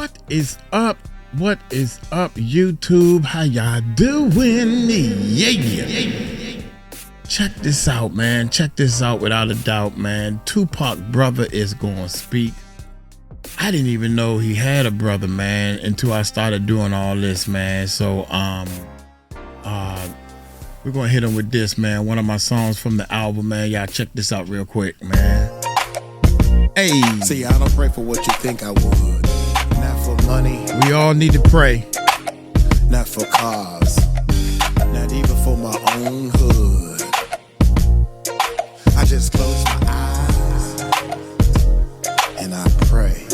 What is up? What is up, YouTube? How y'all doing? Yeah. Check this out, man. Check this out without a doubt, man. Tupac brother is gonna speak. I didn't even know he had a brother, man, until I started doing all this, man. So we're gonna hit him with this, man. One of my songs from the album, man. Y'all check this out real quick, man. Hey. See, I don't pray for what you think I would. Not for money. We all need to pray. Not for cars. Not even for my own hood. I just close my eyes and I pray.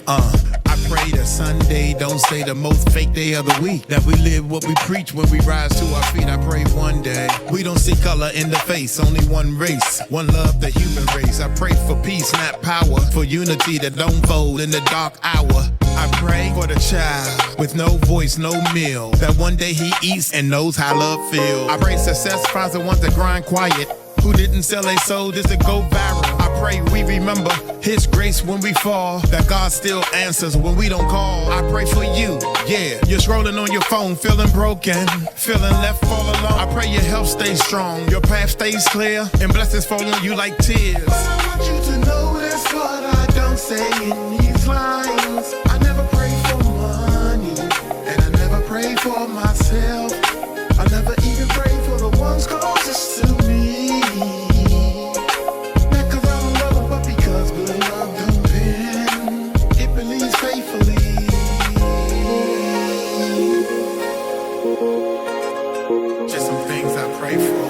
I pray that Sunday don't stay the most fake day of the week. That we live what we preach when we rise to our feet. I pray one day we don't see color in the face. Only one race, one love, the human race. I pray for peace, not power. For unity that don't fold in the dark hour. I pray for the child with no voice, no meal. That one day he eats and knows how love feels. I pray success finds the ones that grind quiet. Who didn't sell a soul just to go viral. I pray we remember his grace when we fall. That God still answers when we don't call. I pray for you, yeah. You're scrolling on your phone, feeling broken, feeling left all alone. I pray your health stays strong, your path stays clear, and blessings fall on you like tears. But I want you to know that's what I don't say in these lines. I never pray for money, and I never pray for myself. I never even pray for the ones closest to me. Not cause I don't love them, but because love don't bend. It believes faithfully. Just some things I pray for.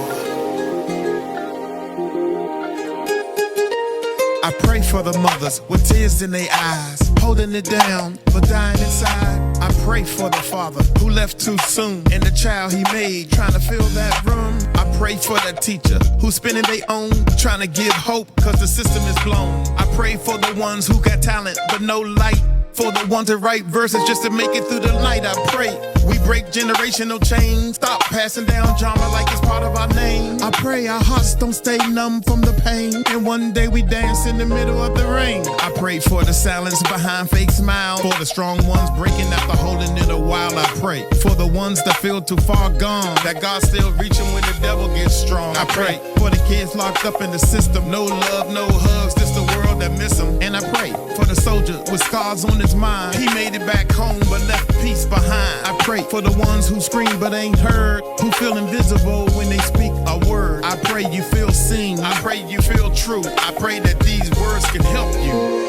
I pray for the mothers with tears in their eyes, holding it down but dying inside. I pray for the father who left too soon and the child he made trying to fill that room. I pray for the teacher who's spinning their own, trying to give hope cause the system is blown. I pray for the ones who got talent but no light, for the ones that write verses just to make it through the night. I pray we break generational chains, stop passing down drama like it's part of our name. I pray our hearts don't stay numb from the pain, and one day we dance in the middle of the rain. I pray for the silence behind fake smiles, for the strong ones breaking after holding it a while. I pray for the ones that feel too far gone, that God still reaching when the devil gets strong. I pray for the kids locked up in the system, no love, no hugs, just the world that miss them. And I pray for the soldier with scars on his mind, he made it back home but left peace behind. I pray for the ones who scream but ain't heard, who feel invisible when they speak a word. I pray you feel seen, I pray you feel true. I pray that these words can help you.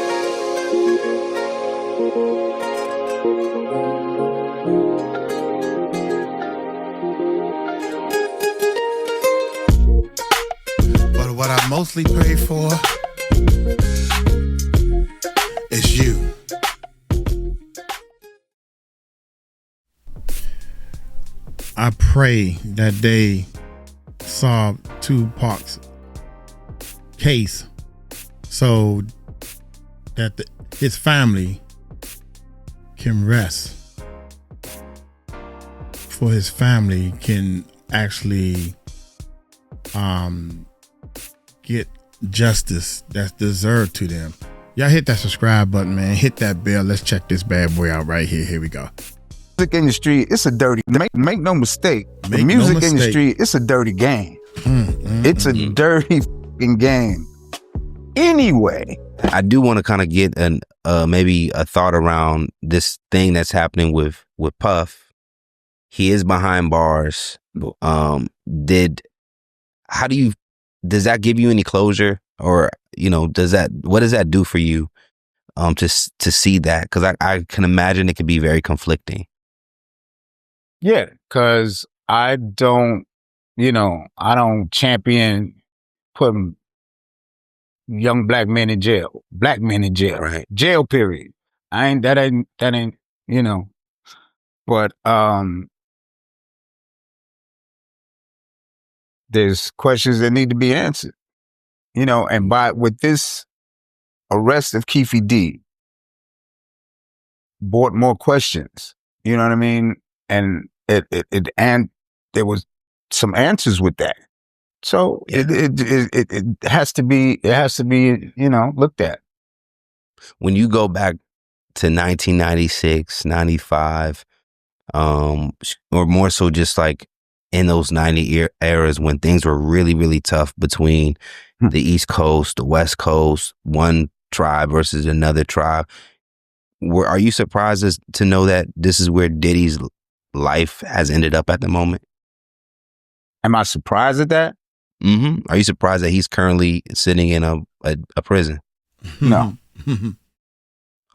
But what I mostly pray for is you. I pray that they solve Tupac's case so that his family can rest, for his family can actually get justice that's deserved to them. Y'all hit that subscribe button, man. Hit that bell. Let's check this bad boy out right here. Here we go. Music industry, it's a dirty, make no mistake. The music industry, it's a dirty game. It's a dirty fucking game. Anyway, I do want to kind of get an maybe a thought around this thing that's happening with Puff. He is behind bars. Does that give you any closure, or what does that do for you to see that? Because I can imagine it could be very conflicting. yeah, because I don't champion putting young black men in jail, Right. jail period. That ain't, but there's questions that need to be answered, and with this arrest of Keffe D brought more questions, you know what I mean? And and there was some answers with that. So it has to be, looked at. When you go back to 1996, 95, or more so just like in those 90 eras when things were really, really tough between the East Coast, the West Coast, one tribe versus another tribe. Are you surprised to know that this is where Diddy's life has ended up at the moment? Am I surprised at that? Mm-hmm. Are you surprised that he's currently sitting in a prison? No.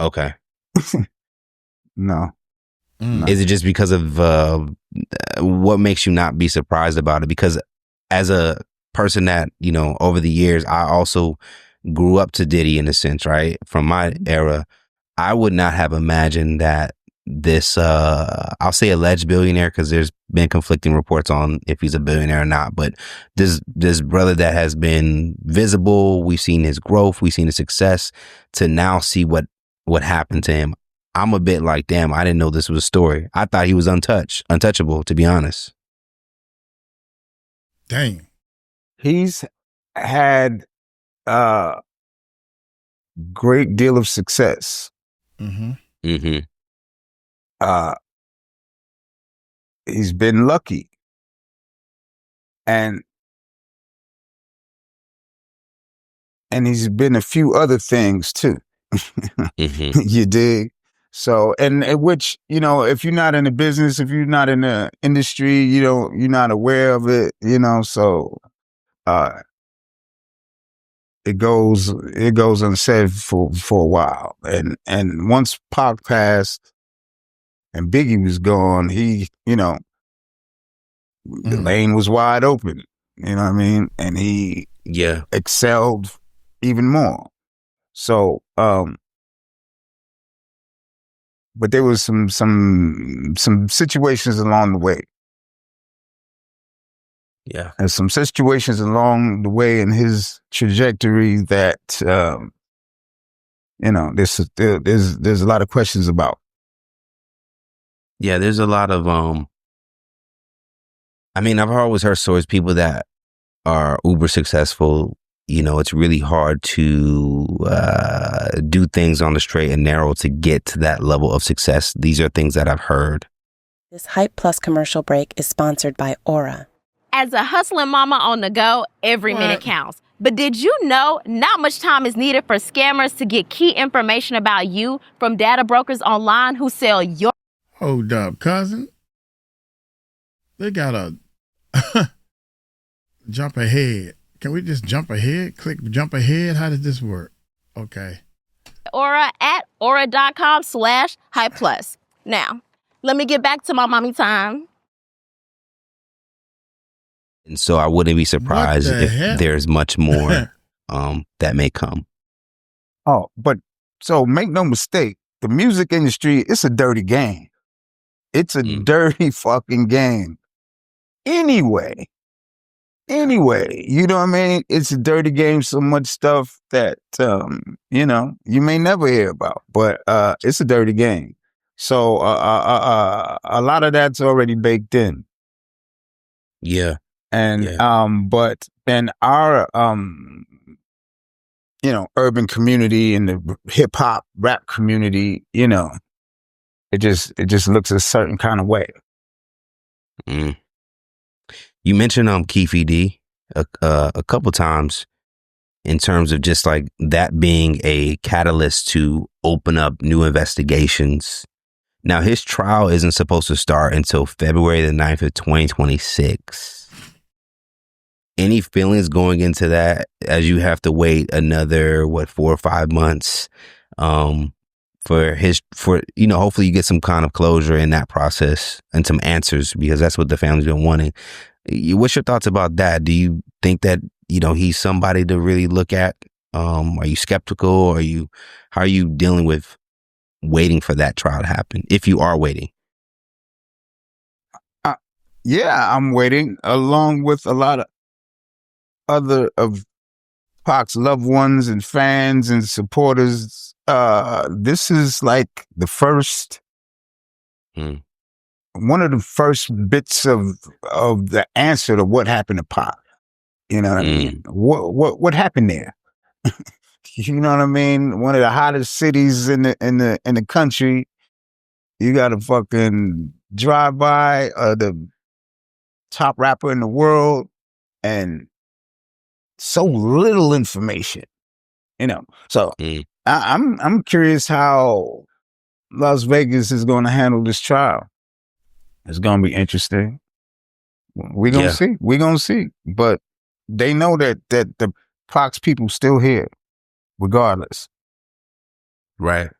Okay. No. Is it just because of what makes you not be surprised about it? Because as a person that, over the years, I also grew up to Diddy in a sense, right? From my era, I would not have imagined that this, I'll say alleged billionaire, because there's been conflicting reports on if he's a billionaire or not, but this brother that has been visible, we've seen his growth, we've seen his success, to now see what happened to him. I'm a bit like, damn, I didn't know this was a story. I thought he was untouchable, to be honest. Dang. He's had a great deal of success. Mm-hmm. Mm-hmm. He's been lucky. And he's been a few other things too. Mm-hmm. You dig? So, and which, if you're not in the business, if you're not in the industry, you're not aware of it, so it goes unsaid for a while. And once Pac passed and Biggie was gone, he, the lane was wide open, you know what I mean? And he excelled even more. So, but there was some situations along the way. Yeah. There's some situations along the way in his trajectory that, there's a lot of questions about. Yeah, there's a lot of, I've always heard stories, people that are uber successful, it's really hard to do things on the straight and narrow to get to that level of success. These are things that I've heard. This Hype Plus commercial break is sponsored by Aura. As a hustling mama on the go, every minute counts. But did you know not much time is needed for scammers to get key information about you from data brokers online who sell your... Hold up, cousin. They got a jump ahead. Can we just jump ahead? Click jump ahead? How does this work? Okay. Aura at aura.com/Hype Plus. Now, let me get back to my mommy time. And so I wouldn't be surprised if there's much more that may come. Oh, but so make no mistake, the music industry, it's a dirty game. It's a dirty fucking game. Anyway, you know what I mean? It's a dirty game, so much stuff that, you may never hear about, but it's a dirty game. So a lot of that's already baked in. Yeah. And, but in our, urban community and the hip hop rap community, it just looks a certain kind of way. You mentioned Keffe D a couple times in terms of just like that being a catalyst to open up new investigations. Now, his trial isn't supposed to start until February the 9th of 2026. Any feelings going into that as you have to wait another, 4 or 5 months for hopefully you get some kind of closure in that process and some answers, because that's what the family's been wanting. What's your thoughts about that? Do you think that, he's somebody to really look at? Are you skeptical? Or how are you dealing with waiting for that trial to happen, if you are waiting? Yeah, I'm waiting along with a lot of other of Pac's loved ones and fans and supporters. This is like the first, one of the first bits of the answer to what happened to Pac. You know what I mean? What happened there? You know what I mean? One of the hottest cities in the country. You got to fucking drive by the top rapper in the world and so little information, you know. So I'm curious how Las Vegas is going to handle this trial. It's going to be interesting. We're going to see. We're going to see. But they know that the Fox people still here, regardless. Right.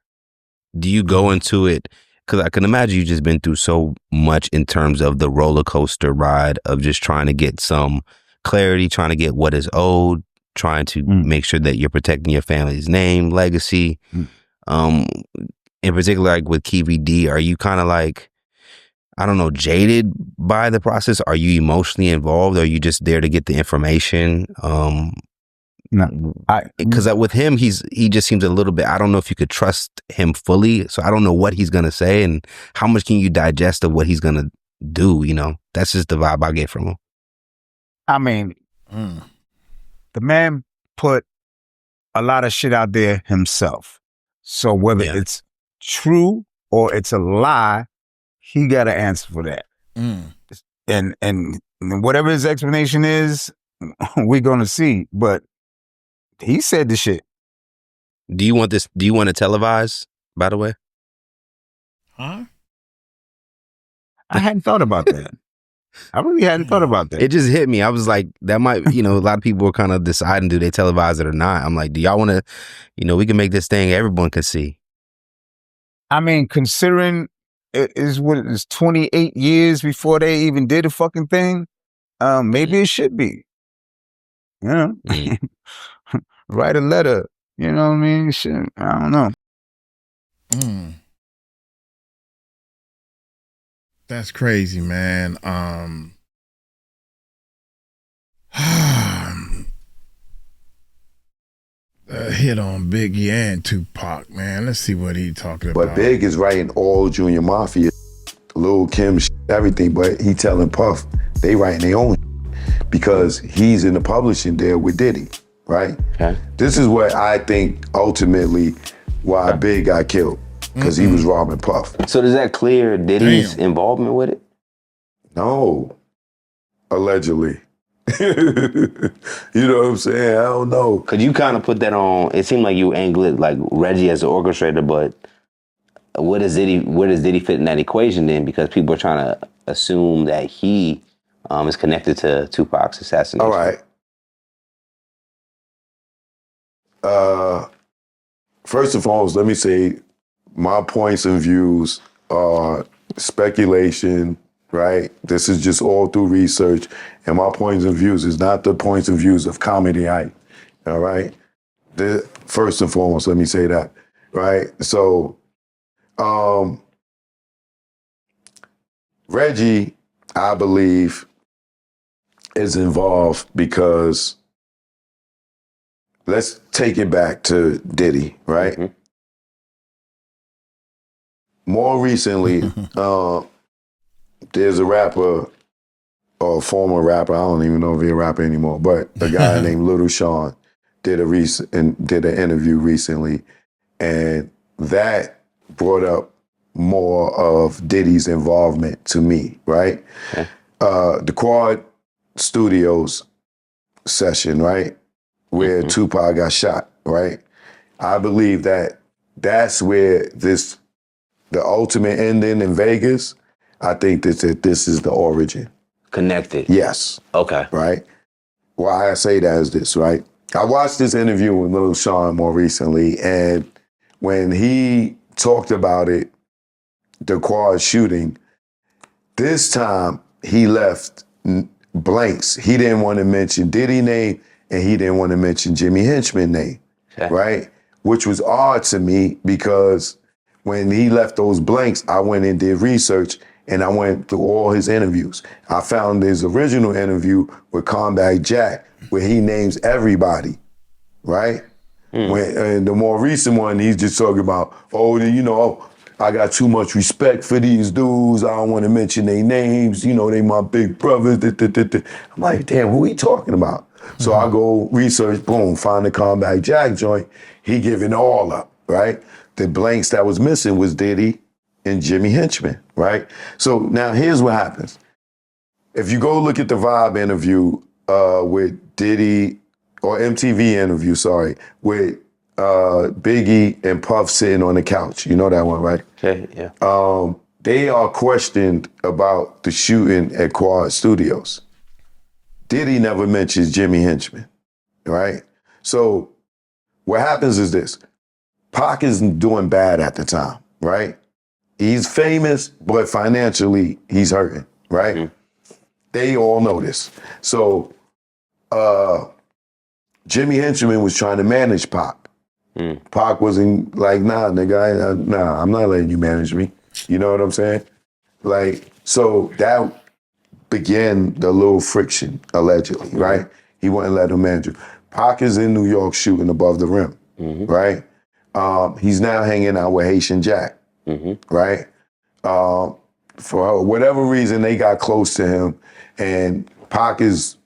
Do you go into it? Because I can imagine you've just been through so much in terms of the roller coaster ride of just trying to get some clarity, trying to get what is owed, trying to make sure that you're protecting your family's name, legacy. In particular, like with Keffe D, are you kind of like, I don't know, jaded by the process? Are you emotionally involved? Or are you just there to get the information? No, because with him, he just seems a little bit, I don't know if you could trust him fully. So I don't know what he's going to say and how much can you digest of what he's going to do, you know? That's just the vibe I get from him. I mean, the man put a lot of shit out there himself. So whether it's true or it's a lie, he got to answer for that. And whatever his explanation is, we're going to see. But he said the shit. Do you want this? Do you want to televise, by the way? Huh? I hadn't thought about that. I really hadn't thought about that. It just hit me. I was like, that might, you know, a lot of people were kind of deciding, do they televise it or not? I'm like, do y'all want to, you know, we can make this thing everyone can see. I mean, considering it is 28 years before they even did a fucking thing, maybe it should be. You know? Write a letter. You know what I mean? Shit, I don't know. That's crazy, man. Hit on Biggie and Tupac, man. Let's see what he talking about. But Big is writing all Junior Mafia, Lil Kim, everything, but he telling Puff, they writing their own because he's in the publishing deal with Diddy, right? Okay. This is what I think ultimately why Big got killed, because he was robbing Puff. So does that clear Diddy's involvement with it? No, allegedly. You know what I'm saying? I don't know. Could you kind of put that on? It seemed like you angle it like Reggie as the orchestrator, but where does Diddy fit in that equation then? Because people are trying to assume that he is connected to Tupac's assassination. All right. First and foremost, let me say my points and views are speculation, right? This is just all through research, and my points and views is not the points and views of Comedy Hype, all right? First and foremost, let me say that, right? So, Reggie, I believe, is involved because, let's take it back to Diddy, right? Mm-hmm. More recently, there's a rapper, or a former rapper, I don't even know if he's a rapper anymore, but a guy named Little Sean did an interview recently, and that brought up more of Diddy's involvement to me, right? Okay. The Quad Studios session, right? Where Tupac got shot, right? I believe that that's where the ultimate ending in Vegas, I think that this is the origin. Connected. Yes. Okay. Right? Why I say that is this, right? I watched this interview with Lil Sean more recently, and when he talked about it, the Quad shooting, this time he left blanks. He didn't want to mention Diddy's name, and he didn't want to mention Jimmy Henchman's name, right? Which was odd to me because when he left those blanks, I went and did research, and I went through all his interviews. I found his original interview with Combat Jack, where he names everybody, right? And the more recent one, he's just talking about, I got too much respect for these dudes. I don't want to mention their names. You know, they my big brothers. I'm like, damn, who he talking about? So I go research, boom, find the Combat Jack joint. He giving all up, right? The blanks that was missing was Diddy and Jimmy Henchman, right? So now here's what happens. If you go look at the Vibe interview with Diddy, or MTV interview, sorry, with Biggie and Puff sitting on the couch. You know that one, right? Okay, yeah. They are questioned about the shooting at Quad Studios. Diddy never mentions Jimmy Henchman, right? So what happens is this. Pac is doing bad at the time, right? He's famous, but financially, he's hurting, right? Mm-hmm. They all know this. So Jimmy Henchman was trying to manage Pac. Pac wasn't like, nah, nigga, I'm not letting you manage me. You know what I'm saying? Like, so that began the little friction, allegedly, right? He wouldn't let him manage him. Pac is in New York shooting above the rim, right? He's now hanging out with Haitian Jack, right? For whatever reason, they got close to him, and Pac is,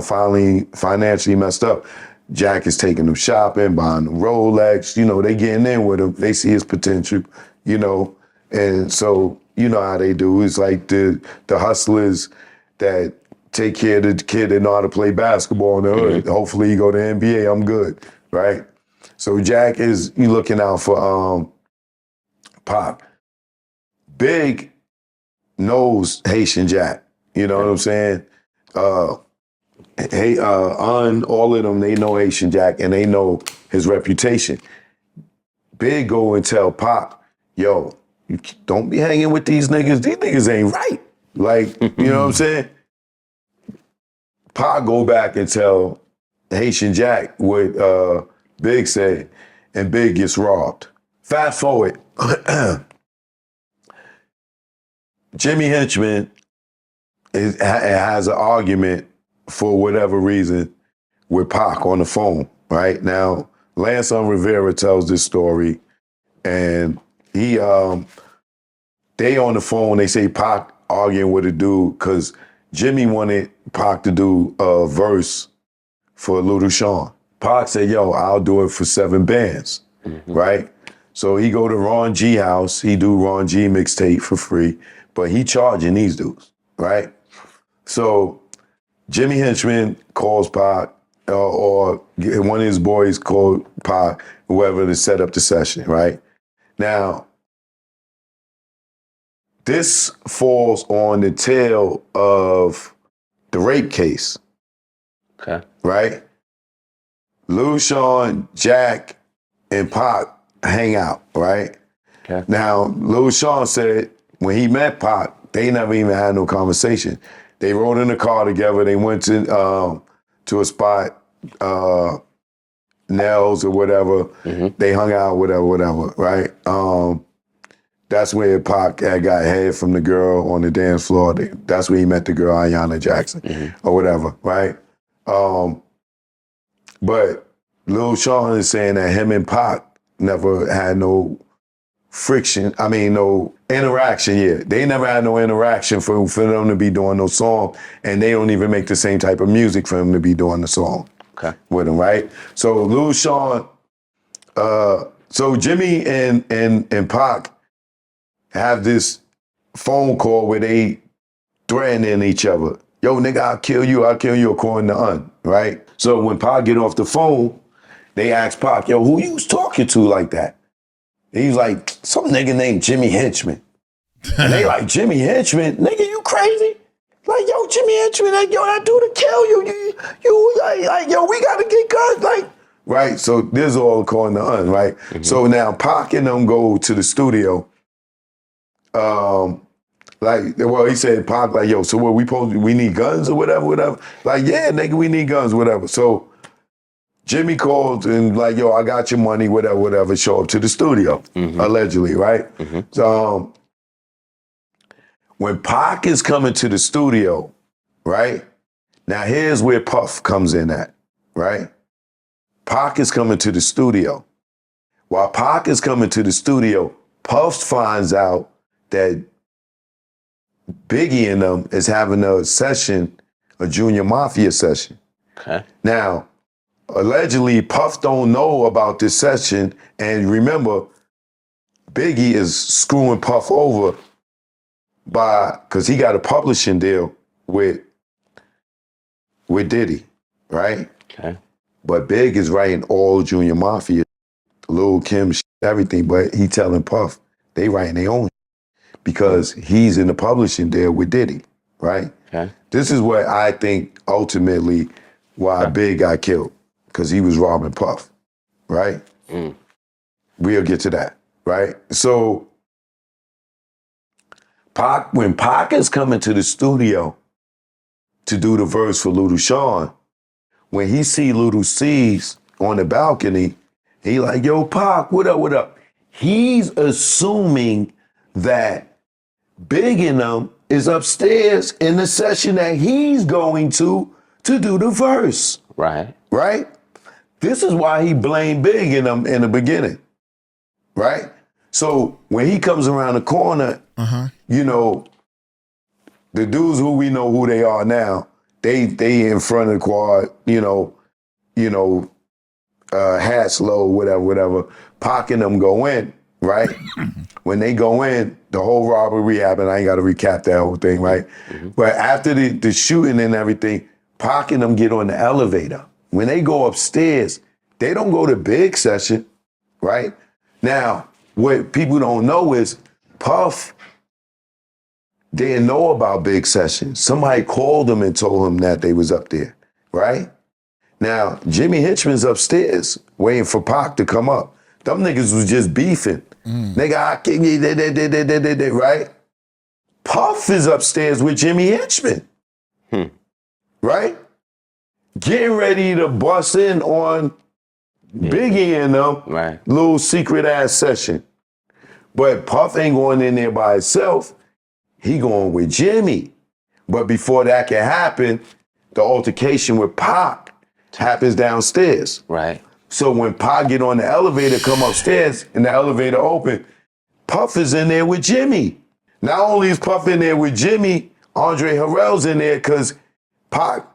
finally financially messed up. Jack is taking him shopping, buying them Rolex, they getting in with him. They see his potential, and so you know how they do. It's like the hustlers that take care of the kid that know how to play basketball in the hood. Hopefully he go to NBA, I'm good, right? So Jack is looking out for Pac. Big knows Haitian Jack, you know what I'm saying? All of them, they know Haitian Jack and they know his reputation. Big go and tell Pac, yo, you don't be hanging with these niggas. These niggas ain't right. Like, you know what I'm saying? Pac go back and tell Haitian Jack what Big said, and Big gets robbed. Fast forward. Jimmy Henchman has an argument for whatever reason with Pac on the phone, right? Now, Lanson Rivera tells this story, and they on the phone, they say Pac arguing with a dude because Jimmy wanted Pac to do a verse for Little Sean. Pac said, yo, I'll do it for 7 bands, right? So he go to Ron G house, he do Ron G mixtape for free, but he charging these dudes, right? So Jimmy Henchman calls Pac, or one of his boys called Pac, whoever, to set up the session, right? Now, this falls on the tail of the rape case. Okay. Right? Lil Sean, Jack, and Pac hang out, right? Okay. Now, Lil Sean said when he met Pac, they never even had no conversation. They rode in the car together. They went to a spot, Nels or whatever. They hung out, whatever, right? That's where Pac had got head from the girl on the dance floor. That's where he met the girl, Ayanna Jackson, or whatever, right? But Lil Sean is saying that him and Pac never had no no interaction yet. They never had no interaction for them to be doing no song, and they don't even make the same type of music for him to be doing the song with him, right? So Lil Sean, so Jimmy and Pac have this phone call where they threatening each other. Yo, nigga, I'll kill you according to Un, right? So when Pac get off the phone, they ask Pac, yo, who you was talking to like that? And he's like, some nigga named Jimmy Henchman. And they like, Jimmy Henchman? Nigga, you crazy? Like, yo, Jimmy Henchman, like, yo, that dude to kill you. You like, yo, we gotta get guns, like, right? So this is all according to Un, right? So now Pac and them go to the studio. He said, Pac, like, yo, so what, we need guns or whatever? Like, yeah, nigga, we need guns, whatever. So Jimmy called and like, yo, I got your money, whatever, show up to the studio, allegedly, right? So when Pac is coming to the studio, right? Now here's where Puff comes in at, right? Pac is coming to the studio. While Pac is coming to the studio, Puff finds out that Biggie and them is having a session, a Junior Mafia session. Okay. Now, allegedly, Puff don't know about this session, and remember, Biggie is screwing Puff over because he got a publishing deal with Diddy, right? Okay. But Big is writing all Junior Mafia, Lil Kim, everything, but he telling Puff they writing their own because he's in the publishing deal with Diddy, right? Okay. This is what I think ultimately why Big got killed, because he was robbing Puff, right? We'll get to that, right? So when Pac is coming to the studio to do the verse for Little Sean, when he see Little C's on the balcony, he like, yo, Pac, what up, what up? He's assuming that Big and them is upstairs in the session that he's going to do the verse. Right. Right? This is why he blamed Big in them in the beginning. Right? So when he comes around the corner, you know, the dudes who we know who they are now, they in front of the quad, hats low, whatever. Pac and them go in, right? When they go in, the whole robbery happened. I ain't got to recap that whole thing, right? But after the shooting and everything, Pac and them get on the elevator. When they go upstairs, they don't go to Big session, right? Now, what people don't know is Puff didn't know about Big session. Somebody called him and told him that they was up there, right? Now, Jimmy Hitchman's upstairs waiting for Pac to come up. Them niggas was just beefing. Nigga, I can't, right? Puff is upstairs with Jimmy Hitchman, right? Getting ready to bust in on Biggie and them, Right. little secret ass session. But Puff ain't going in there by himself. He going with Jimmy. But before that can happen, the altercation with Pac happens downstairs. Right. So when Pac get on the elevator, come upstairs, and the elevator open, Puff is in there with Jimmy. Not only is Puff in there with Jimmy, Andre Harrell's in there because Pac,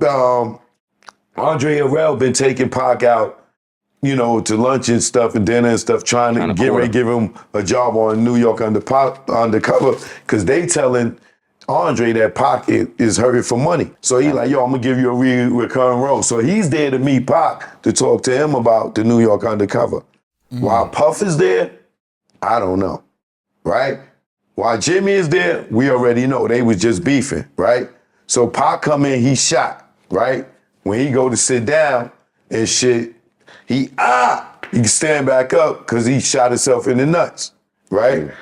Andre Harrell been taking Pac out, to lunch and stuff and dinner and stuff, trying to get ready to give him a job on New York undercover, because they telling Andre that Pac is hurting for money. So he like, yo, I'm gonna give you a recurring role. So he's there to meet Pac to talk to him about the New York undercover. While Puff is there, I don't know, right? While Jimmy is there, we already know they was just beefing, right? So Pac come in, he shot, right? When he go to sit down and shit, he can stand back up because he shot himself in the nuts, right?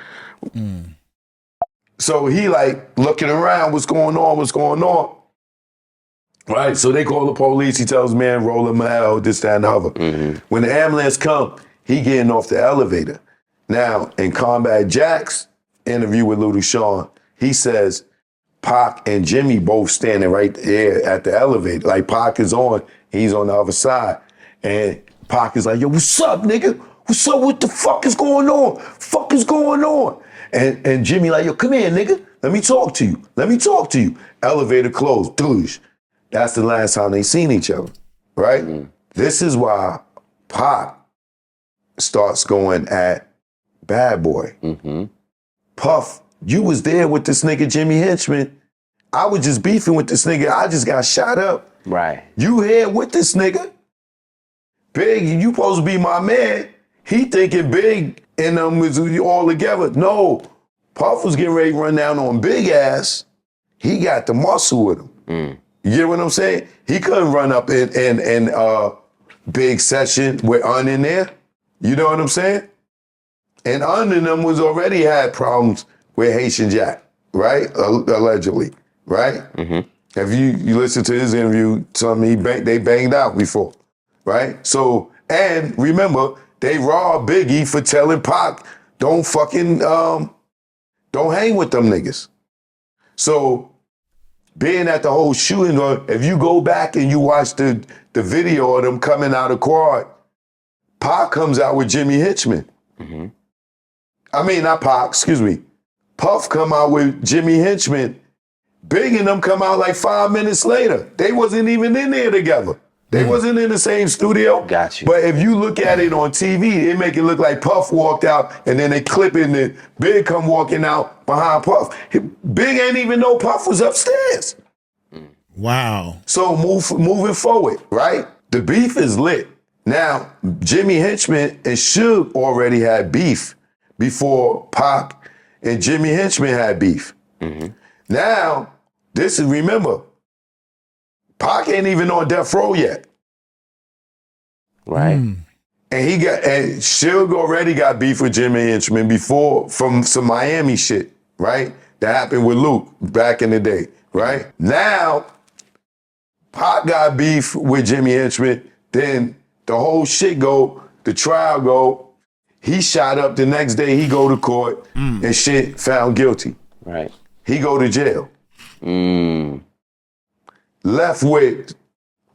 So he like looking around, what's going on? Right, so they call the police, he tells man, roll him out, this, that, and the other. When the ambulance come, he getting off the elevator. Now, in Combat Jack's interview with Little Sean, he says Pac and Jimmy both standing right there at the elevator. Like Pac is on, he's on the other side. And Pac is like, yo, what's up, nigga? What's up? What the fuck is going on? Fuck is going on? And Jimmy like, yo, come here, nigga. Let me talk to you. Elevator closed. Doosh. That's the last time they seen each other, right? This is why Pac starts going at Bad Boy. Puff, you was there with this nigga Jimmy Hitchman. I was just beefing with this nigga. I just got shot up. Right. You here with this nigga. Big, you supposed to be my man. He thinking Big and them was all together. No, Puff was getting ready to run down on Big ass. He got the muscle with him. You get what I'm saying? He couldn't run up in Big session with Un in there. You know what I'm saying? And Un and them was already had problems with Haitian Jack, right? Allegedly, right? If you listen to his interview, they banged out before, right? So, and remember, they robbed Biggie for telling Pac, don't hang with them niggas. So, being at the whole shooting, if you go back and you watch the video of them coming out of quad, Pac comes out with Jimmy Hitchman. I mean, not Pac, excuse me. Puff come out with Jimmy Hitchman, Big and them come out like 5 minutes later. They wasn't even in there together. They wasn't in the same studio. Got you. But if you look at it on TV, they make it look like Puff walked out and then they clip it and then Big come walking out behind Puff. Big ain't even know Puff was upstairs. Wow. So moving forward, right? The beef is lit. Now, Jimmy Henchman and Suge already had beef before Pac and Jimmy Henchman had beef. Now, remember, Pac ain't even on death row yet. Right. And Suge already got beef with Jimmy Henchman before from some Miami shit, right? That happened with Luke back in the day, right? Now, Pac got beef with Jimmy Henchman, then the whole shit the trial go, he shot up the next day, he go to court and shit found guilty. Right. He go to jail. Left with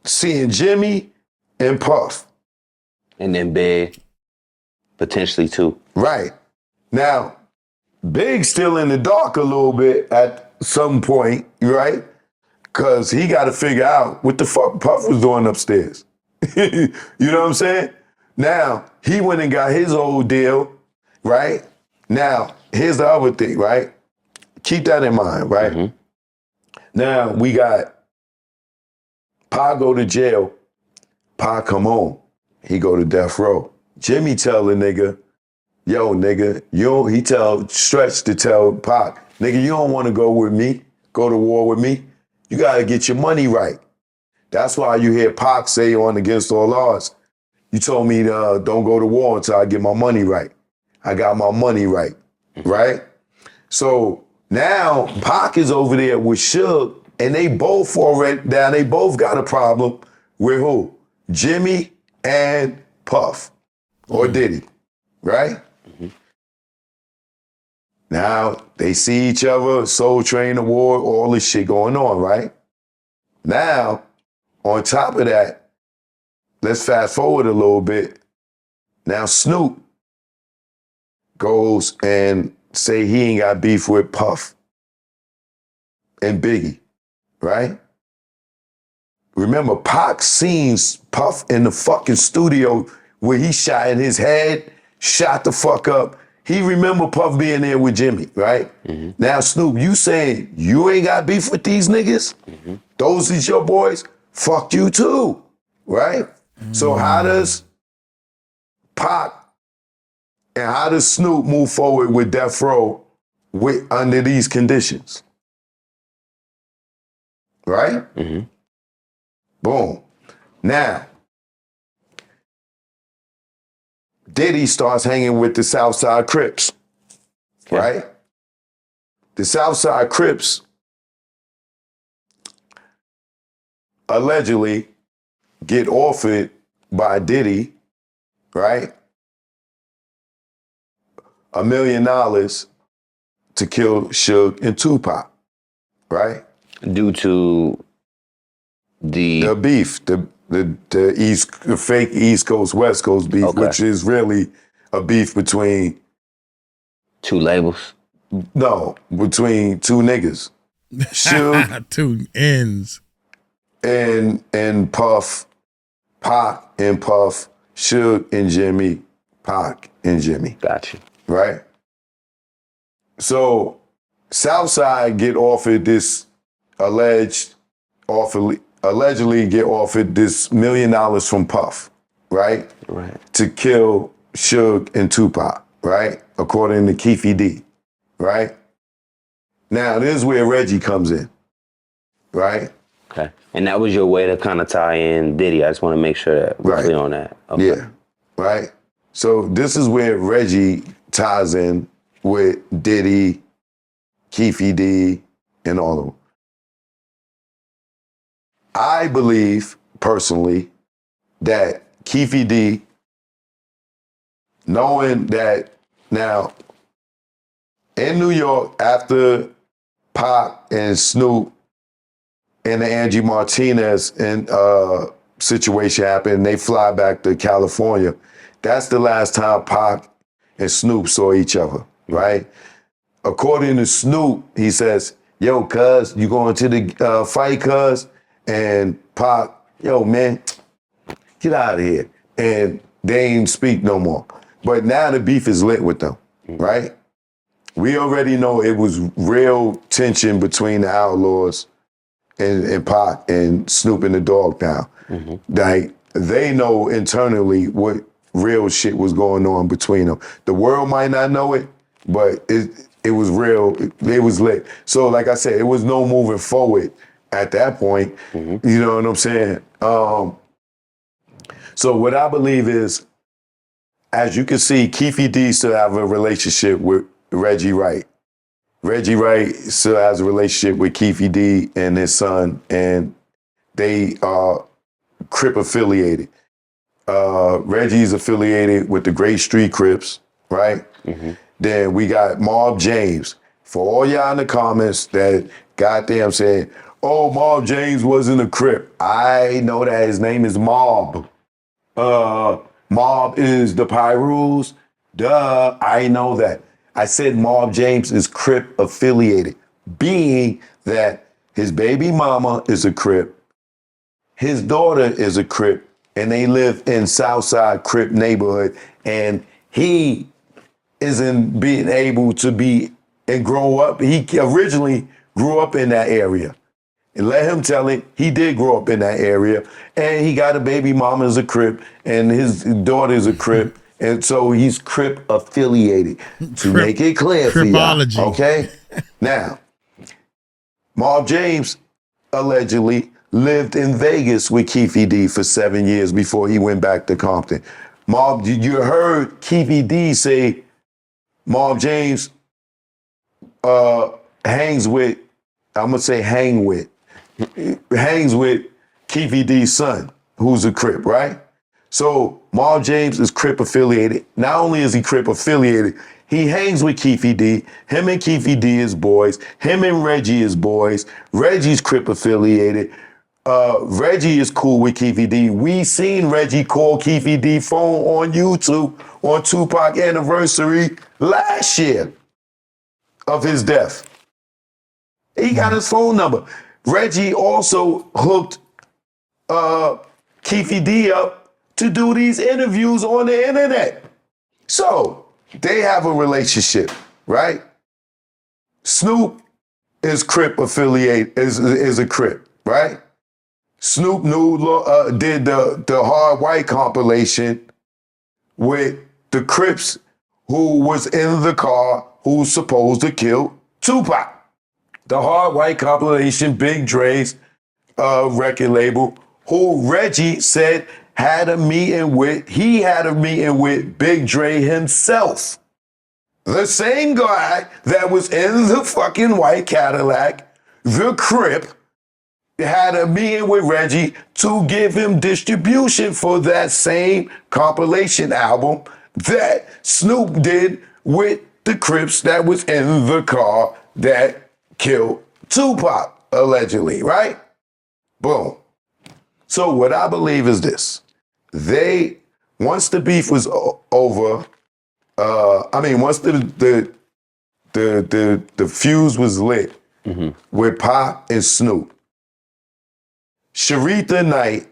seeing Jimmy and Puff. And then Big, potentially too. Right. Now, Big still in the dark a little bit at some point, right? Because he got to figure out what the fuck Puff was doing upstairs. You know what I'm saying? Now, he went and got his old deal, right? Now, here's the other thing, right? Keep that in mind, right? Now, we got Pa go to jail, Pa come home. He go to death row. Jimmy tell the nigga, yo, nigga, he tell Stretch to tell Pac, nigga, you don't want to go to war with me. You got to get your money right. That's why you hear Pac say on Against All Odds, you told me don't go to war until I get my money right. I got my money right, right? So now Pac is over there with Suge, and they both got a problem with who? Jimmy and Puff, or Diddy, right? Now, they see each other, Soul Train Award, all this shit going on, right? Now, on top of that, let's fast forward a little bit. Now, Snoop goes and say he ain't got beef with Puff and Biggie, right? Remember, Pac seen Puff in the fucking studio where he shot in his head, shot the fuck up. He remember Puff being there with Jimmy, right? Now, Snoop, you saying you ain't got beef with these niggas? Those is your boys? Fuck you too, right? So how does Pac and how does Snoop move forward with Death Row under these conditions? Right? Boom. Now, Diddy starts hanging with the Southside Crips, right? The Southside Crips allegedly get offered by Diddy, right? $1 million to kill Suge and Tupac, right? Due to the beef, the fake East Coast, West Coast beef, which is really a beef between two labels. No, between two niggas. Suge two ends. And Puff, Pac and Puff, Suge and Jimmy, Pac and Jimmy. Gotcha. Right? So Southside get offered this allegedly get offered this $1 million from Puff, right? Right. To kill Suge and Tupac, right? According to Keffe D, right? Now, this is where Reggie comes in, right? Okay. And that was your way to kind of tie in Diddy. I just want to make sure that we're clear on that. Okay. Yeah, right? So this is where Reggie ties in with Diddy, Keffe D, and all of them. I believe, personally, that Keffe D, knowing that now, in New York, after Pac and Snoop and the Angie Martinez situation happened, they fly back to California. That's the last time Pac and Snoop saw each other, right? According to Snoop, he says yo, cuz, you going to the fight, cuz? And Pac, yo, man, get out of here. And they ain't speak no more. But now the beef is lit with them, right? We already know it was real tension between the Outlaws and Pac and Snoop and the Dogg Pound. Like, they know internally what real shit was going on between them. The world might not know it, but it was real. It was lit. So, like I said, it was no moving forward at that point. You know what I'm saying? So what I believe is, as you can see, Keffe D still have a relationship with Reggie Wright. Reggie Wright still has a relationship with Keffe D and his son, and they are Crip affiliated. Reggie's affiliated with the Great Street Crips, right? Then we got Mob James. For all y'all in the comments that goddamn saying, oh, Mob James wasn't a Crip. I know that his name is Mob. Mob is the Pyrus. Duh, I know that. I said Mob James is Crip affiliated, being that his baby mama is a Crip, his daughter is a Crip, and they live in Southside Crip neighborhood, and he isn't being able to be and grow up. He originally grew up in that area. And let him tell it, he did grow up in that area, and he got a baby mama as a Crip, and his daughter is a Crip, and so he's Crip affiliated. To make it clear for y'all, okay? Now, Mob James allegedly lived in Vegas with Keffe D for 7 years before he went back to Compton. Mob, you heard Keffe D say Mob James hangs with Keffe D's son, who's a Crip, right? So Mob James is Crip affiliated. Not only is he Crip affiliated, he hangs with Keffe D. Him and Keffe D is boys. Him and Reggie is boys. Reggie's Crip affiliated. Reggie is cool with Keffe D. We seen Reggie call Keffe D phone on YouTube on Tupac anniversary last year of his death. He got his phone number. Reggie also hooked Keffe D up to do these interviews on the internet. So they have a relationship, right? Snoop is Crip affiliate, is a Crip, right? Snoop did the Hard White compilation with the Crips who was in the car who's supposed to kill Tupac. The Hard White compilation, Big Dre's record label, who Reggie said had a meeting with Big Dre himself. The same guy that was in the fucking white Cadillac, the Crip, had a meeting with Reggie to give him distribution for that same compilation album that Snoop did with the Crips that was in the car that killed Tupac, allegedly, right? Boom. So what I believe is this. Once the beef was over, once the fuse was lit with Pac and Snoop, Sharitha Knight,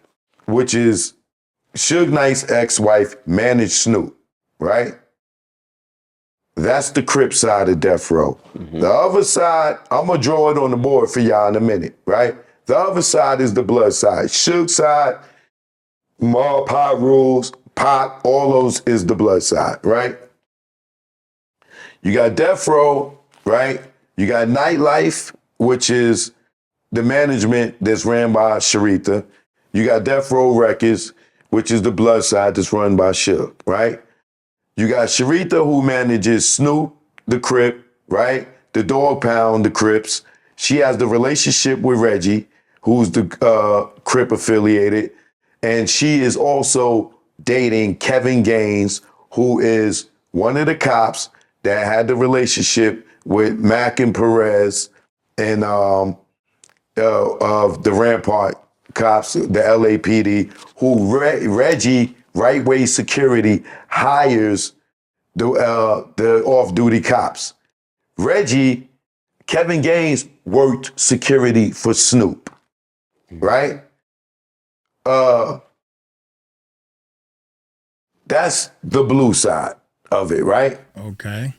which is Suge Knight's ex-wife, managed Snoop, right? That's the Crip side of Death Row. The other side, I'm gonna draw it on the board for y'all in a minute, right? The other side is the blood side. Suge side, Mob, Pac rules, Pac, all those is the blood side, right? You got Death Row, right? You got Nightlife, which is the management that's ran by Sharitha. You got Death Row Records, which is the blood side that's run by Suge, right? You got Sharitha, who manages Snoop, the Crip, right? The Dogg Pound, the Crips. She has the relationship with Reggie, who's the Crip affiliated. And she is also dating Kevin Gaines, who is one of the cops that had the relationship with Mac and Perez and of the Rampart cops, the LAPD, who Reggie, Right Way Security, hires the off-duty cops. Reggie Kevin Gaines worked security for Snoop, right? That's the blue side of it, right? Okay.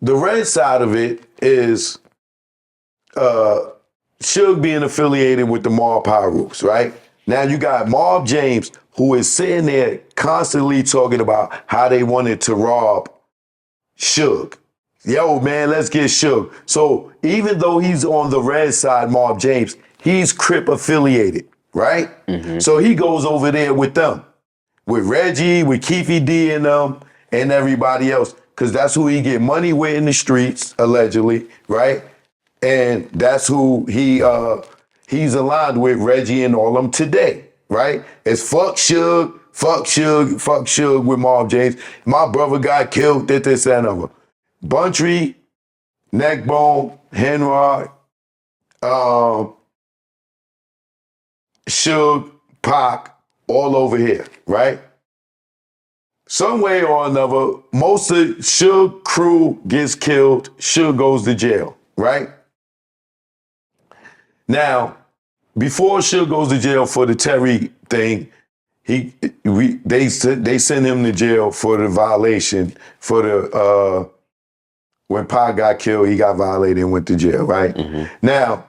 The red side of it is Suge being affiliated with the Mob Pirus, right? Now you got Mob James, who is sitting there constantly talking about how they wanted to rob Suge. Yo, man, let's get Suge. So even though he's on the red side, Mob James, he's Crip affiliated, right? So he goes over there with them, with Reggie, with Keffe D and them, and everybody else, because that's who he get money with in the streets, allegedly, right? And that's who he's aligned with, Reggie and all them today, right? It's fuck Suge, fuck Suge, fuck Suge with Mob James. My brother got killed, this, and other. Buntry, Neckbone, Henrod, Suge, Pac, all over here, right? Some way or another, most of Suge crew gets killed, Suge goes to jail, right? Now, before Suge goes to jail for the Terry thing, they send him to jail for the violation for the when Pac got killed, he got violated and went to jail, right? Now,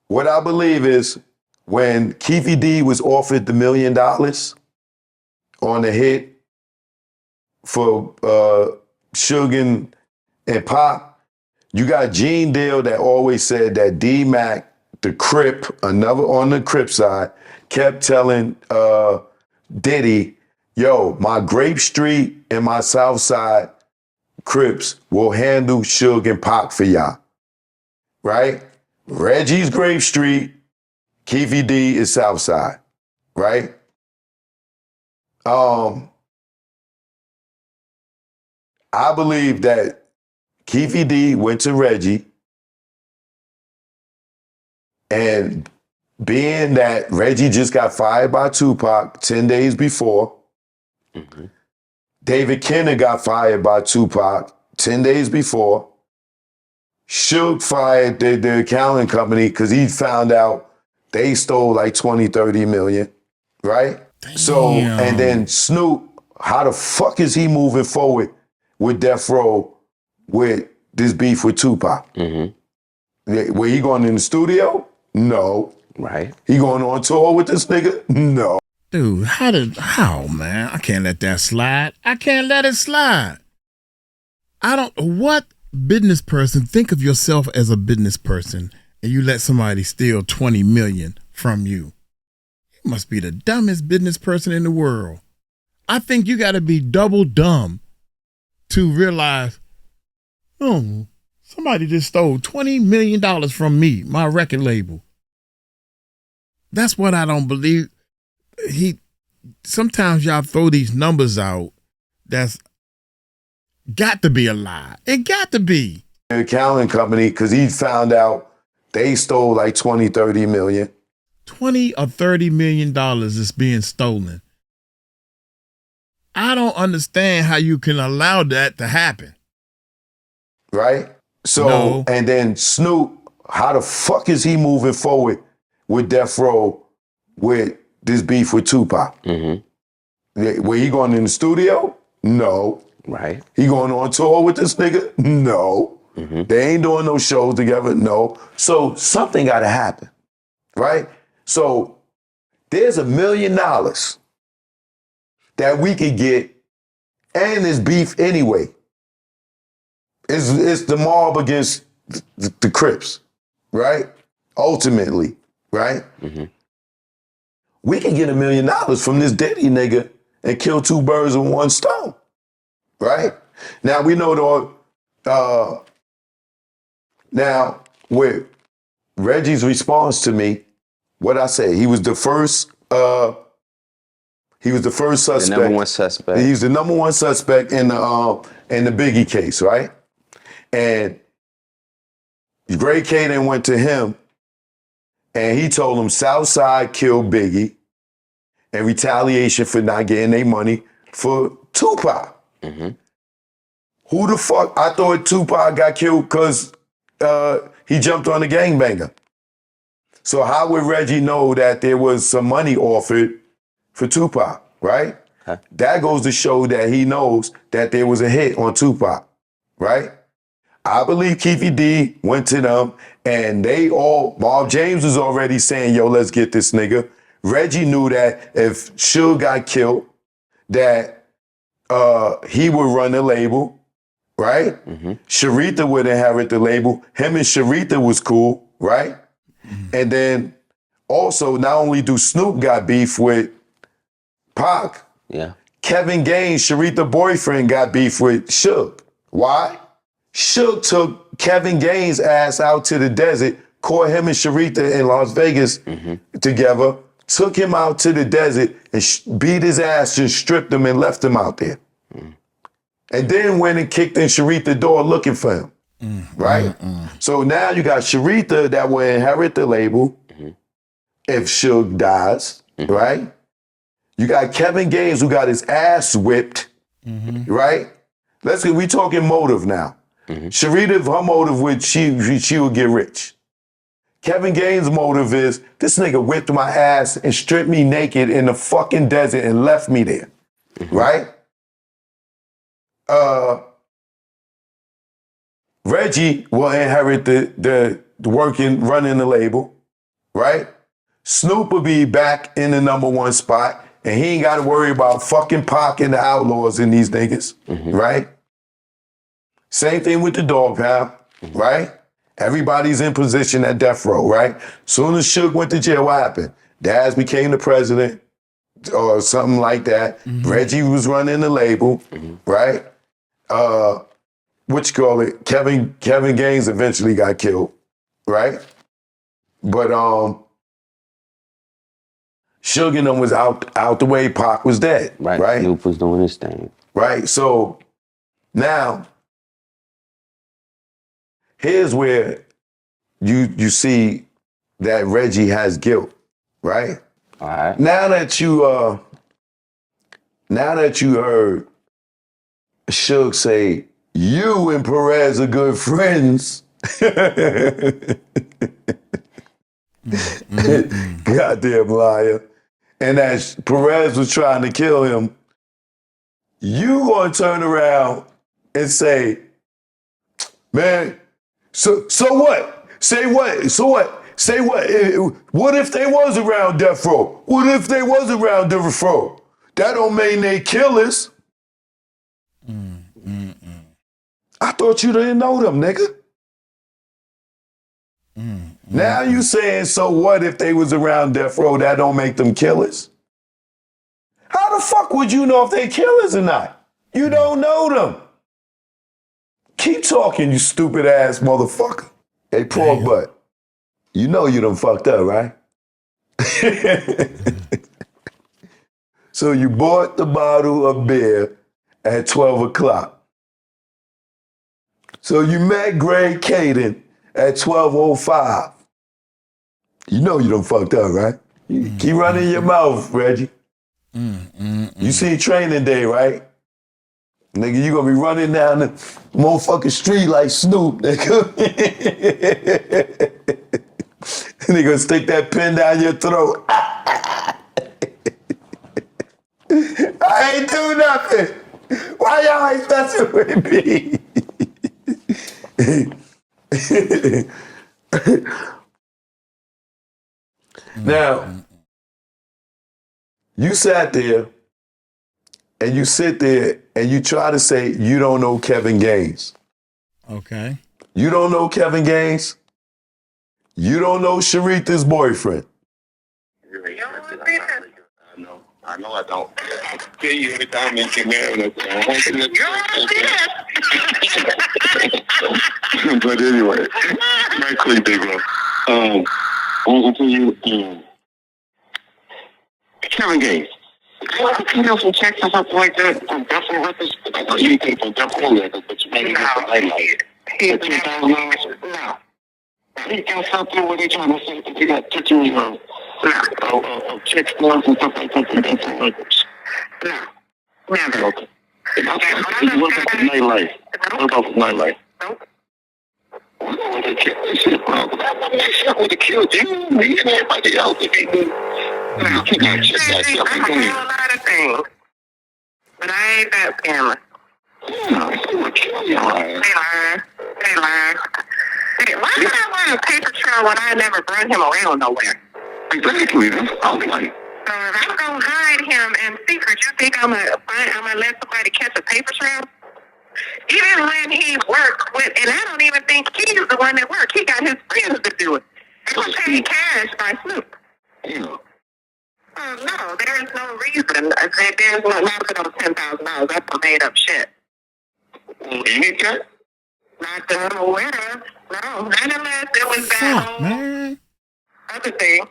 what I believe is when Keffe D was offered the $1 million on the hit for Suge and Pac, you got Gene Deal that always said that D-Mac, the Crip, another on the Crip side, kept telling Diddy, yo, my Grape Street and my South Side Crips will handle Suge and Pac for y'all, right? Reggie's Grape Street, Keffe D is South Side, right? I believe that Keffe D went to Reggie, and being that Reggie just got fired by Tupac 10 days before, David Kenner got fired by Tupac 10 days before, Suge fired the accounting company because he found out they stole like 20, 30 million, right? Damn. So, and then Snoop, how the fuck is he moving forward with Death Row with this beef with Tupac? Were he going in the studio? No. Right. He going on tour with this nigga? No. Dude, how, man? I can't let that slide. I can't let it slide. What business person, think of yourself as a business person and you let somebody steal 20 million from you. You must be the dumbest business person in the world. I think you got to be double dumb to realize, somebody just stole $20 million from me, my record label. That's what I don't believe. Sometimes y'all throw these numbers out that's got to be a lie. It got to be. The accounting company, because he found out they stole like 20, 30 million. 20 or $30 million is being stolen. I don't understand how you can allow that to happen. Right? So, No. And then Snoop, how the fuck is he moving forward with Death Row with this beef with Tupac? Were he going in the studio? No. Right. He going on tour with this nigga? No. They ain't doing no shows together? No. So something got to happen, right? So there's $1 million that we could get, and this beef anyway. It's the mob against the Crips, right? Ultimately, right? We can get $1 million from this Diddy nigga and kill two birds with one stone, right? Now we know now with Reggie's response to me, what I say, he was the first suspect. The number one suspect. He's the number one suspect in the Biggie case, right? And Gray K then went to him and he told him Southside killed Biggie in retaliation for not getting their money for Tupac. Who the fuck? I thought Tupac got killed because he jumped on a gangbanger. So how would Reggie know that there was some money offered for Tupac, right? Okay. That goes to show that he knows that there was a hit on Tupac, right? I believe Keffe D went to them and Bob James was already saying, yo, let's get this nigga. Reggie knew that if Suge got killed, that he would run the label, right? Sharita would inherit the label. Him and Sharita was cool, right? And then also, not only do Snoop got beef with Pac, Kevin Gaines, Sharita boyfriend, got beef with Suge. Why? Suge took Kevin Gaines' ass out to the desert, caught him and Sharita in Las Vegas together, took him out to the desert and beat his ass and stripped him and left him out there. And then went and kicked in Sharita's door looking for him, right? So now you got Sharita that will inherit the label if Suge dies, right? You got Kevin Gaines who got his ass whipped, right? We talking motive now. Sharita, her motive was she would get rich. Kevin Gaines' motive is, this nigga whipped my ass and stripped me naked in the fucking desert and left me there, right? Reggie will inherit the working, running the label, right? Snoop will be back in the number one spot, and he ain't got to worry about fucking Pac and the Outlaws and these niggas, right? Same thing with the Dog Pound, right? Everybody's in position at death row, right? Soon as Suge went to jail, what happened? Daz became the president or something like that. Reggie was running the label, right? Kevin Gaines eventually got killed, right? But Suge and them was out the way. Pac was dead, right? Snoop was doing his thing, right? So now, here's where you see that Reggie has guilt, right? All right. Now that you heard Suge say, you and Perez are good friends. Goddamn liar. And as Perez was trying to kill him, you gonna turn around and say, man, so what? Say what? So what? Say what? What if they was around death row? What if they was around death row? That don't mean they killers. I thought you didn't know them, nigga. Now you saying, so what if they was around death row? That don't make them killers. How the fuck would you know if they killers or not? You don't know them. Keep talking, you stupid ass motherfucker. Hey, pork butt. You know you done fucked up, right? So you bought the bottle of beer at 12 o'clock. So you met Greg Caden at 12:05. You know you done fucked up, right? Keep running your mouth, Reggie. You see Training Day, right? Nigga, you gonna be running down the motherfucking street like Snoop, nigga. They gonna stick that pen down your throat. I ain't do nothing. Why y'all ain't messing with me? Now, you sat there and you sit there and you try to say you don't know Kevin Gaines. Okay. You don't know Kevin Gaines? You don't know Sharita's boyfriend. I know I don't. I tell you every time you get married. But anyway, very quick, big bro. I want to tell you, Kevin Gaines. You know, some checks or something like that. I'm definitely with this. You think I'm definitely with it, but you maybe not like it. No. He got something where they trying to say that you got pictures of check forms and stuff like that. No. Never. Okay. What about nightlife? What about nightlife? I would have killed this shit, bro. I would have killed you, me, and everybody else if he knew. No, he got shit like that. I do a lot of things, but I ain't that scammer. No, he would kill you. They lying. Hey, why did I want a paper trail when I never brought him around nowhere? Exactly. That's what I was like. So if I'm gonna hide him in secret, you think I'm gonna let somebody catch a paper trail? Even when he worked with, and I don't even think he's the one that worked. He got his friends to do it. They were paid cash by Snoop. Yeah. No, there is no reason. There's not for those $10,000. That's a made up shit. Anything? Not that I'm aware of. No, not unless it was that whole other thing.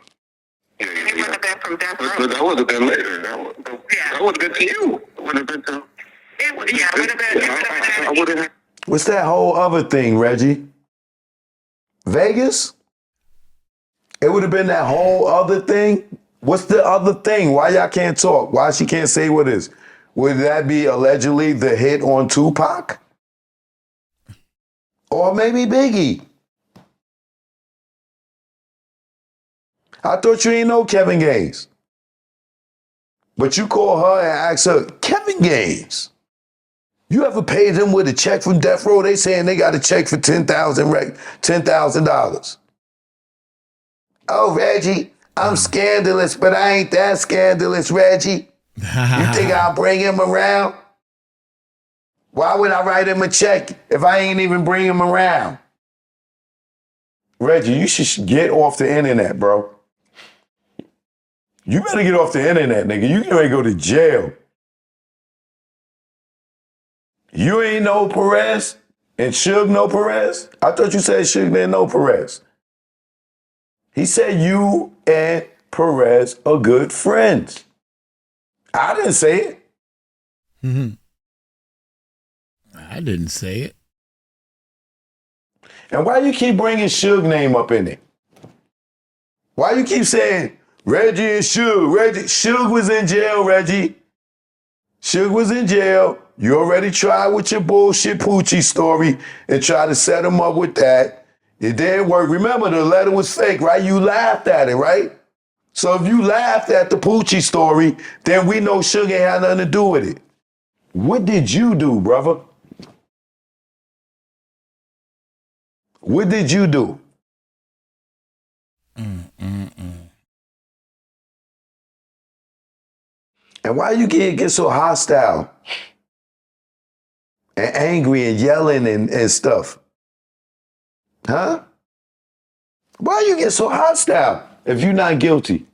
It would have been from Death Row. But that would have been later. That would have been to you. It would have been to. It would have been. I would have. What's that whole other thing, Reggie? Vegas? It would have been that whole other thing? What's the other thing? Why y'all can't talk? Why she can't say what is? Would that be allegedly the hit on Tupac? Or maybe Biggie? I thought you ain't know Kevin Gaines. But you call her and ask her, Kevin Gaines, you ever paid him with a check from Death Row? They saying they got a check for $10,000. Oh, Reggie, I'm scandalous, but I ain't that scandalous, Reggie. You think I'll bring him around? Why would I write him a check if I ain't even bring him around? Reggie, you should get off the internet, bro. You better get off the internet, nigga. You can ready to go to jail. You ain't know Perez and Suge know Perez? I thought you said Suge didn't know Perez. He said you and Perez are good friends. I didn't say it. Mm-hmm. I didn't say it. And why you keep bringing Suge name up in it? Why you keep saying Reggie and Suge? Suge was in jail, Reggie. Suge was in jail. You already tried with your bullshit Poochie story and tried to set him up with that. It didn't work. Remember, the letter was fake, right? You laughed at it, right? So if you laughed at the Poochie story, then we know Suge ain't had nothing to do with it. What did you do, brother? What did you do? And why you get so hostile and angry and yelling and stuff? Huh? Why you get so hostile if you're not guilty?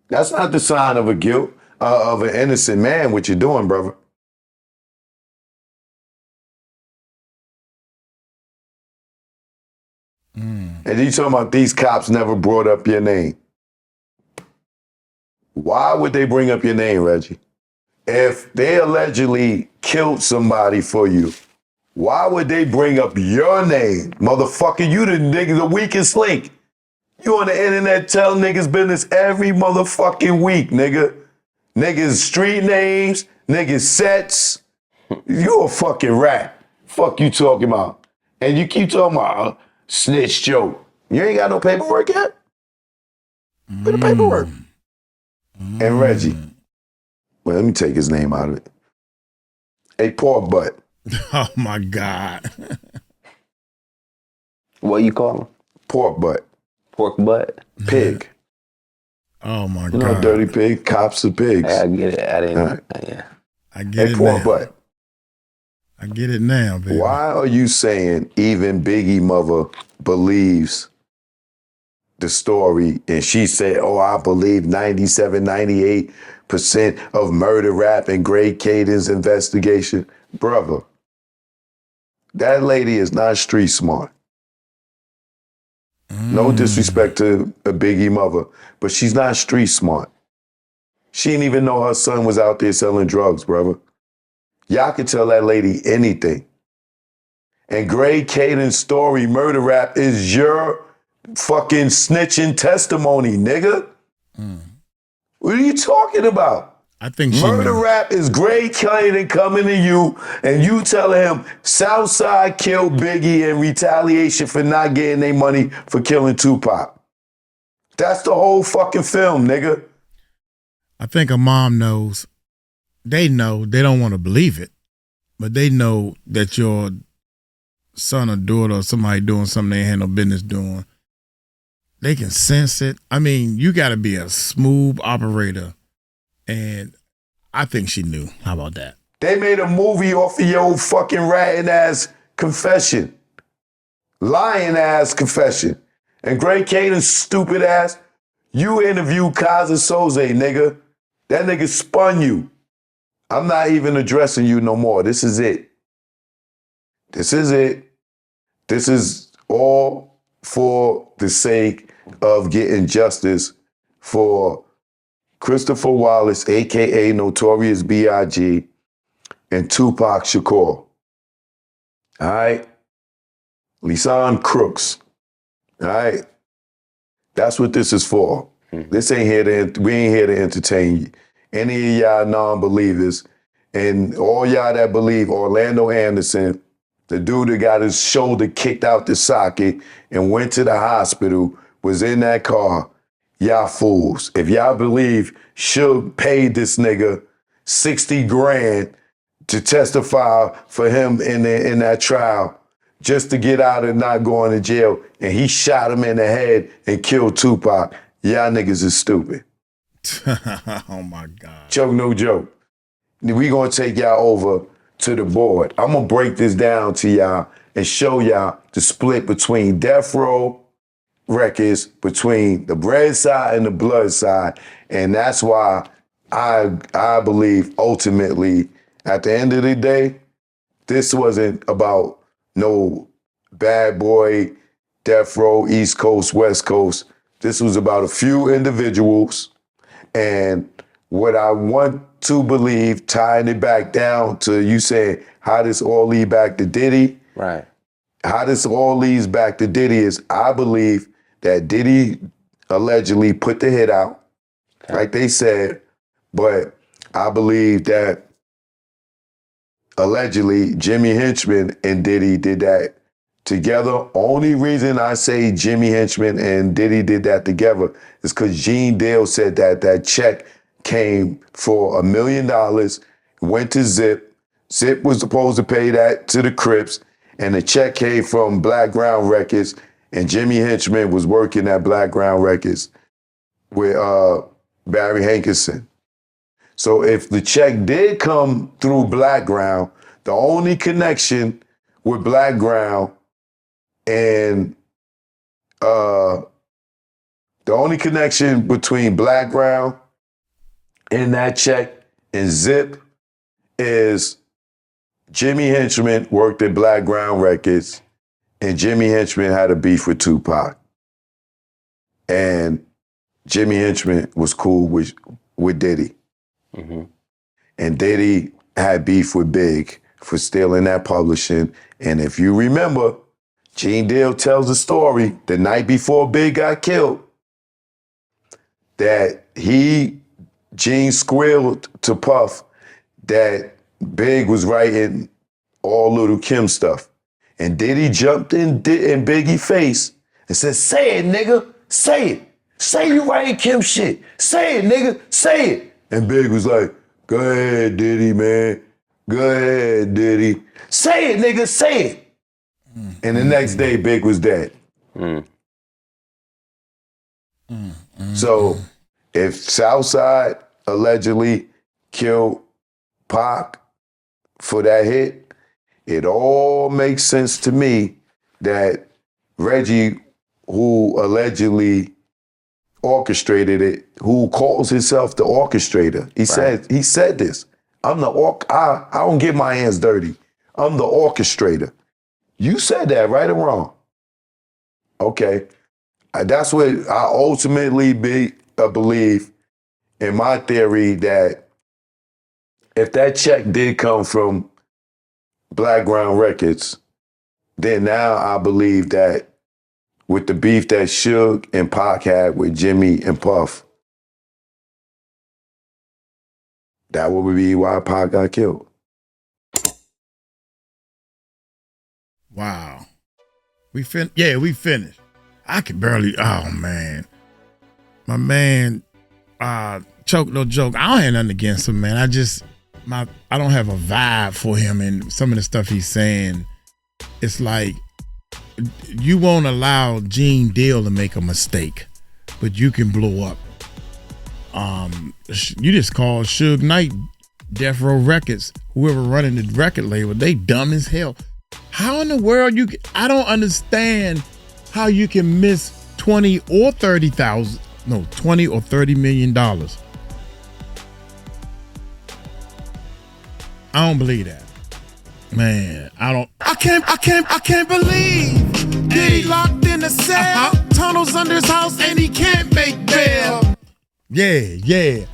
That's not the sign of a guilt, of an innocent man, what you're doing, brother. And you talking about these cops never brought up your name. Why would they bring up your name, Reggie? If they allegedly killed somebody for you, why would they bring up your name? Motherfucker, you the nigga, the weakest link. You on the internet telling niggas business every motherfucking week, nigga. Niggas street names, niggas sets. You a fucking rat. Fuck you talking about. And you keep talking about snitch joke. You ain't got no paperwork yet? Where the paperwork? And Reggie. Well, let me take his name out of it. Hey, pork butt. Oh my God. What you call him? Pork butt. Pork butt? Pig. Oh my You God. know, dirty pig, cops are pigs. I get it. I didn't. Right. Yeah. I get Hey, it pork now. butt. I get it now, baby. Why are you saying even Biggie mother believes the story and she said, oh, I believe 97, 98% of murder rap and Greg Caden's investigation? Brother, that lady is not street smart. No disrespect to a Biggie mother, but she's not street smart. She didn't even know her son was out there selling drugs, brother. Y'all can tell that lady anything. And Greg Caden's story, murder rap, is your fucking snitching testimony, nigga. What are you talking about? I think she Murder knew. rap is Gray Clayton coming to you and you telling him Southside killed Biggie in retaliation for not getting their money for killing Tupac. That's the whole fucking film, nigga. I think a mom knows. They know. They don't want to believe it, but they know that your son or daughter or somebody doing something they ain't had no business doing. They can sense it. I mean, you got to be a smooth operator. And I think she knew. How about that? They made a movie off of your fucking ratting ass confession. Lying ass confession. And Gray Caden's stupid ass, you interviewed Kaza Soze, nigga. That nigga spun you. I'm not even addressing you no more. This is it. This is it. This is all for the sake of getting justice for Christopher Wallace, a.k.a. Notorious B.I.G., and Tupac Shakur. All right? Lisan Crooks. All right? That's what this is for. This ain't here we ain't here to entertain any of y'all non-believers. And all y'all that believe Orlando Anderson, the dude that got his shoulder kicked out the socket and went to the hospital, was in that car. Y'all fools. If y'all believe Suge paid this nigga 60 grand to testify for him in that trial just to get out and not going to jail, and he shot him in the head and killed Tupac, y'all niggas is stupid. Oh my God. Joke, no joke. We gonna take y'all over to the board. I'm gonna break this down to y'all and show y'all the split between Death Row Records, between the bread side and the blood side. And that's why I believe ultimately, at the end of the day, this wasn't about no bad boy, Death Row, East Coast, West Coast. This was about a few individuals. And what I want to believe, tying it back down to you saying, how this all lead back to Diddy? Right. How this all leads back to Diddy is I believe that Diddy allegedly put the hit out, like they said, but I believe that allegedly Jimmy Henchman and Diddy did that together. Only reason I say Jimmy Henchman and Diddy did that together is because Gene Dale said that that check came for $1 million, went to Zip. Zip was supposed to pay that to the Crips, and the check came from Black Ground Records, and Jimmy Henchman was working at Black Ground Records with Barry Hankinson. So if the check did come through Black Ground, the only connection with Black Ground and the only connection between Black Ground and that check and Zip is Jimmy Henchman worked at Black Ground Records, and Jimmy Henchman had a beef with Tupac. And Jimmy Henchman was cool with Diddy. Mm-hmm. And Diddy had beef with Big for stealing that publishing. And if you remember, Gene Deal tells the story the night before Big got killed that Gene squealed to Puff that Big was writing all Little Kim stuff. And Diddy jumped in Biggie's face and said, "Say it, nigga, say it. Say you writing Kim shit. Say it, nigga, say it." And Big was like, "Go ahead, Diddy, man. Go ahead, Diddy. Say it, nigga, say it." And the next day, Big was dead. So if Southside allegedly killed Pac for that hit, it all makes sense to me that Reggie, who allegedly orchestrated it, who calls himself the orchestrator, he said this. I don't get my hands dirty. I'm the orchestrator. You said that, right or wrong? Okay. That's what I ultimately believe in my theory, that if that check did come from Black Ground Records, then now I believe that with the beef that Suge and Pac had with Jimmy and Puff, That would be why Pac got killed. Wow. We finished. I can barely, oh man. My man, Choke No Joke. I don't have nothing against him, man. I don't have a vibe for him, and some of the stuff he's saying, it's like you won't allow Gene Deal to make a mistake, but you can blow up. You just called Suge Knight, Death Row Records, whoever running the record label, they dumb as hell. How in the world I don't understand how you can miss $20 or $30 million. I don't believe that. Man, I can't believe Diddy locked in a cell, tunnels under his house, and he can't make bail. Yeah.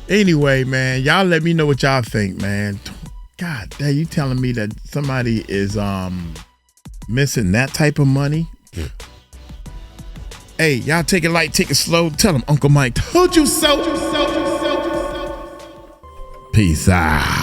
Anyway, man, y'all let me know what y'all think, man. God damn, you telling me that somebody is missing that type of money? Hey, y'all take it light, take it slow. Tell him Uncle Mike told you so. Peace out.